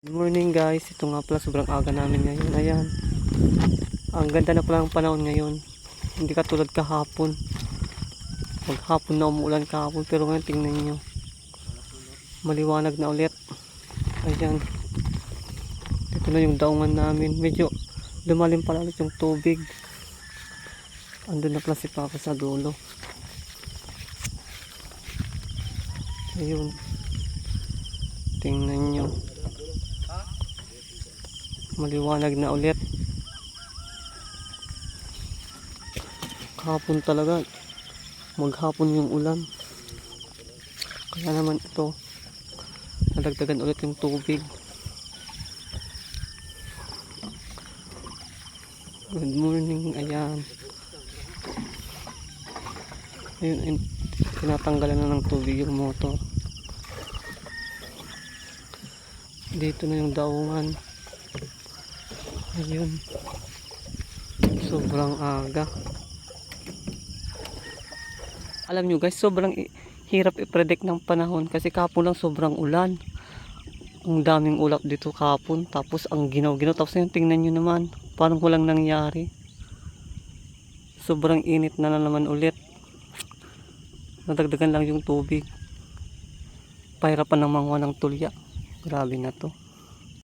Good morning guys, ito nga pala sobrang aga namin ngayon. Ayan, ang ganda na pala ng panahon ngayon. Hindi katulad kahapon. Maghapon na umuulan kahapon, pero ngayon tingnan nyo, maliwanag na ulit. Ayan, ito na yung daungan namin. Medyo lumalim pala ulit yung tubig. Andun na pala si Papa sa dulo. Ayun, tingnan nyo, maliwanag na ulit. Kahapon talaga maghapon yung ulan, kaya naman ito nadagdagan ulit yung tubig. Good morning. Ayan, ayun, tinatanggalan na ng tubig yung motor. Dito na yung daungan. Ayun, sobrang aga. Alam nyo guys, sobrang hirap i-predict ng panahon kasi kahapon lang sobrang ulan. Ang daming ulap dito kahapon, tapos ang ginaw-ginaw, tapos yung tingnan nyo naman, parang walang nangyari. Sobrang init na naman ulit. Nadagdagan lang yung tubig. Pahirapan ng mga ng tulya. Grabe na to.